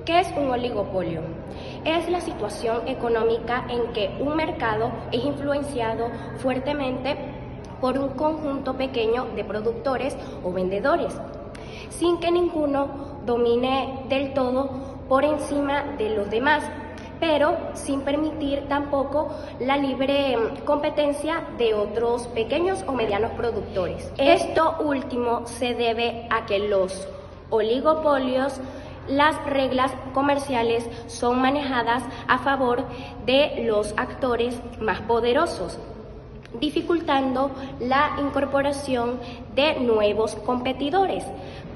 ¿Qué es un oligopolio? Es la situación económica en que un mercado es influenciado fuertemente por un conjunto pequeño de productores o vendedores, sin que ninguno domine del todo por encima de los demás, pero sin permitir tampoco la libre competencia de otros pequeños o medianos productores. Esto último se debe a que los oligopolios, las reglas comerciales son manejadas a favor de los actores más poderosos, dificultando la incorporación de nuevos competidores,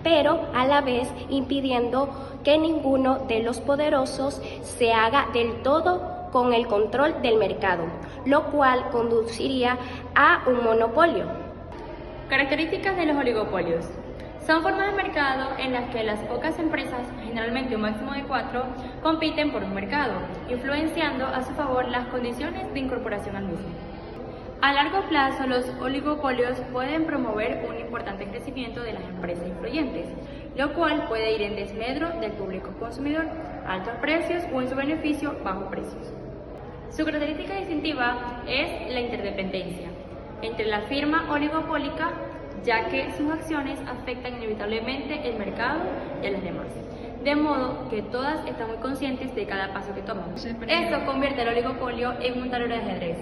pero a la vez impidiendo que ninguno de los poderosos se haga del todo con el control del mercado, lo cual conduciría a un monopolio. Características de los oligopolios. Son formas de mercado en las que las pocas empresas, generalmente un máximo de 4, compiten por un mercado, influenciando a su favor las condiciones de incorporación al mismo. A largo plazo, los oligopolios pueden promover un importante crecimiento de las empresas influyentes, lo cual puede ir en desmedro del público consumidor, altos precios o en su beneficio, bajos precios. Su característica distintiva es la interdependencia entre la firma oligopólica, ya que sus acciones afectan inevitablemente el mercado y a las demás, de modo que todas están muy conscientes de cada paso que toman. Esto convierte el oligopolio en un tablero de ajedrez,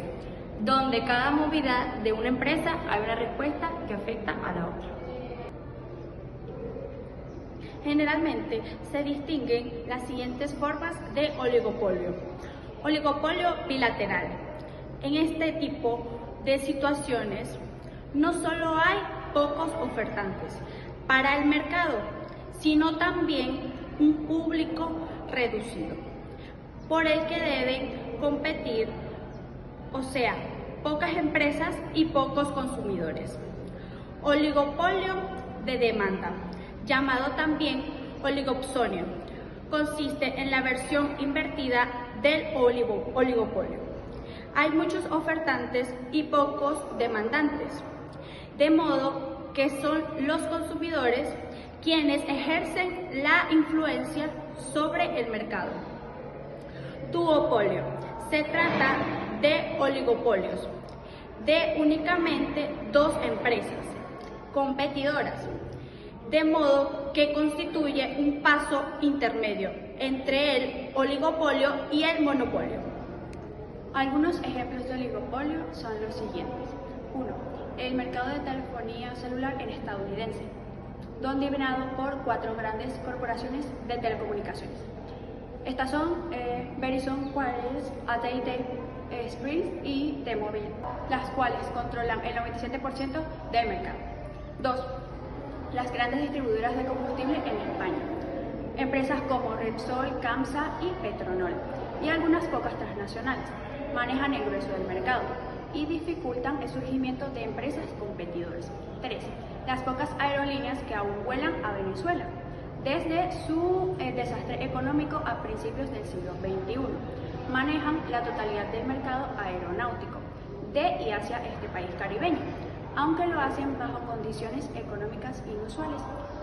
donde cada movida de una empresa hay una respuesta que afecta a la otra. Generalmente se distinguen las siguientes formas de oligopolio. Oligopolio bilateral. En este tipo de situaciones no solo hay pocos ofertantes para el mercado, sino también un público reducido por el que deben competir, o sea, pocas empresas y pocos consumidores. Oligopolio de demanda, llamado también oligopsonio, consiste en la versión invertida del oligopolio. Hay muchos ofertantes y pocos demandantes, de modo que son los consumidores quienes ejercen la influencia sobre el mercado. Duopolio. Se trata de oligopolios de únicamente dos empresas competidoras, de modo que constituye un paso intermedio entre el oligopolio y el monopolio. Algunos ejemplos de oligopolio son los siguientes. 1. El mercado de telefonía celular estadounidense, dominado por 4 grandes corporaciones de telecomunicaciones. Estas son Verizon Wireless, AT&T, Sprint y T-Mobile, las cuales controlan el 97% del mercado. 2. Las grandes distribuidoras de combustible en España, empresas como Repsol, Camsa y Petronor, y algunas pocas transnacionales, manejan el grueso del mercado y dificultan el surgimiento de empresas competidoras. 3. Las pocas aerolíneas que aún vuelan a Venezuela, desde su desastre económico a principios del siglo XXI, manejan la totalidad del mercado aeronáutico de y hacia este país caribeño, aunque lo hacen bajo condiciones económicas inusuales.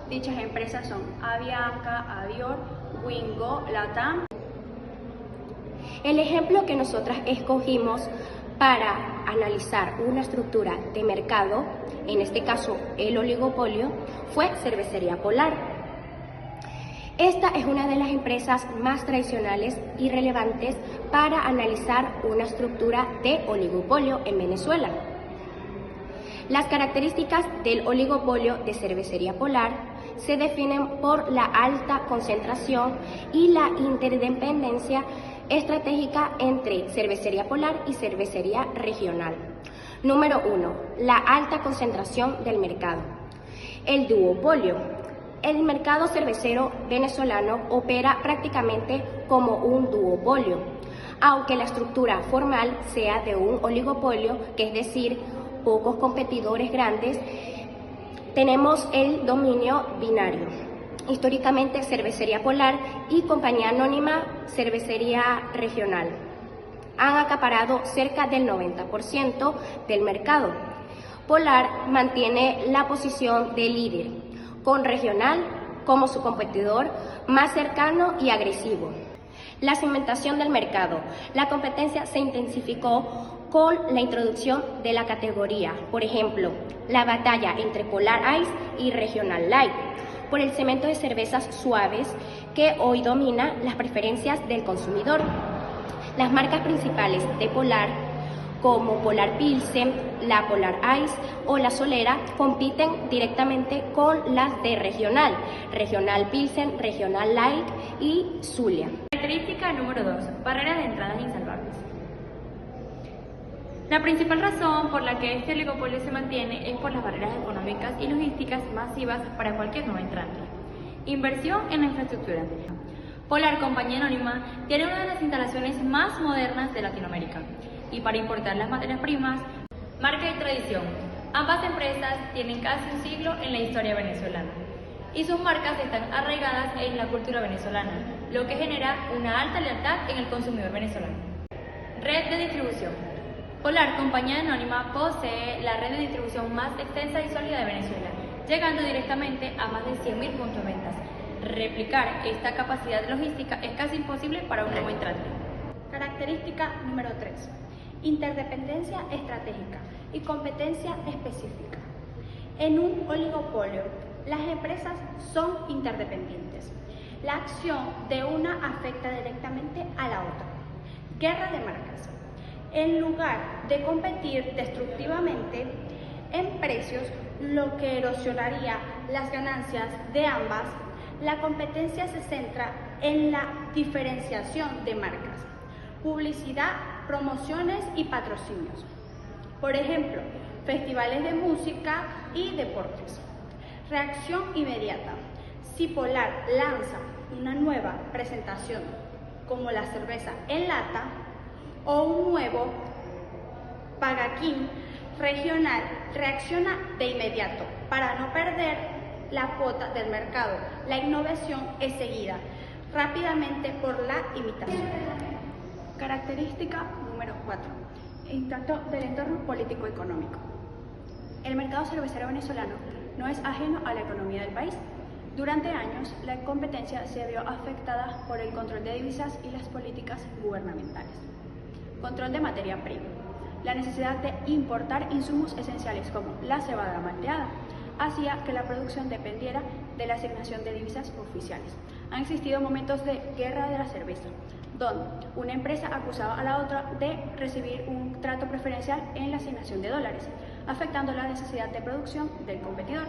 Dichas empresas son Avianca, Avior, Wingo, LATAM. El ejemplo que nosotras escogimos para analizar una estructura de mercado, en este caso el oligopolio, fue Cervecería Polar. Esta es una de las empresas más tradicionales y relevantes para analizar una estructura de oligopolio en Venezuela. Las características del oligopolio de Cervecería Polar se definen por la alta concentración y la interdependencia estratégica entre Cervecería Polar y Cervecería Regional. Número 1. La alta concentración del mercado. El duopolio. El mercado cervecero venezolano opera prácticamente como un duopolio, aunque la estructura formal sea de un oligopolio, que es decir, pocos competidores grandes. Tenemos el dominio binario. Históricamente, Cervecería Polar y Compañía Anónima Cervecería Regional han acaparado cerca del 90% del mercado. Polar mantiene la posición de líder, con Regional como su competidor más cercano y agresivo. La segmentación del mercado. La competencia se intensificó con la introducción de la categoría, por ejemplo, la batalla entre Polar Ice y Regional Light, por el segmento de cervezas suaves que hoy domina las preferencias del consumidor. Las marcas principales de Polar, como Polar Pilsen, la Polar Ice o la Solera, compiten directamente con las de Regional, Regional Pilsen, Regional Light y Zulia. Característica número 2. Barreras de entradas insalvables. La principal razón por la que este oligopolio se mantiene es por las barreras económicas y logísticas masivas para cualquier nuevo entrante. Inversión en la infraestructura. Polar, compañía anónima, tiene una de las instalaciones más modernas de Latinoamérica y para importar las materias primas, marca y tradición. Ambas empresas tienen casi un siglo en la historia venezolana y sus marcas están arraigadas en la cultura venezolana, lo que genera una alta lealtad en el consumidor venezolano. Red de distribución. Polar, compañía anónima, posee la red de distribución más extensa y sólida de Venezuela, llegando directamente a más de 100.000 puntos de ventas. Replicar esta capacidad logística es casi imposible para un nuevo entrante. Característica número 3. Interdependencia estratégica y competencia específica. En un oligopolio, las empresas son interdependientes. La acción de una afecta directamente a la otra. Guerra de marcas. En lugar de competir destructivamente en precios, lo que erosionaría las ganancias de ambas, la competencia se centra en la diferenciación de marcas, publicidad, promociones y patrocinios. Por ejemplo, festivales de música y deportes. Reacción inmediata. Si Polar lanza una nueva presentación, como la cerveza en lata, o un nuevo pagaquín regional, reacciona de inmediato para no perder la cuota del mercado. La innovación es seguida rápidamente por la imitación. Característica número 4. Impacto del entorno político-económico. El mercado cervecero venezolano no es ajeno a la economía del país. Durante años, la competencia se vio afectada por el control de divisas y las políticas gubernamentales. Control de materia prima. La necesidad de importar insumos esenciales como la cebada malteada hacía que la producción dependiera de la asignación de divisas oficiales. Han existido momentos de guerra de la cerveza, donde una empresa acusaba a la otra de recibir un trato preferencial en la asignación de dólares, afectando la necesidad de producción del competidor.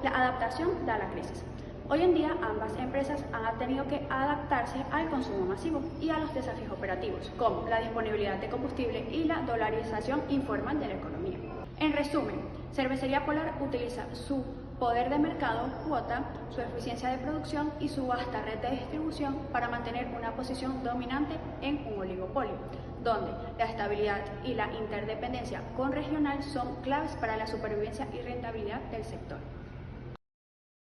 La adaptación da la crisis. Hoy en día, ambas empresas han tenido que adaptarse al consumo masivo y a los desafíos operativos, como la disponibilidad de combustible y la dolarización informal de la economía. En resumen, Cervecería Polar utiliza su poder de mercado, cuota, su eficiencia de producción y su vasta red de distribución para mantener una posición dominante en un oligopolio, donde la estabilidad y la interdependencia con regional son claves para la supervivencia y rentabilidad del sector.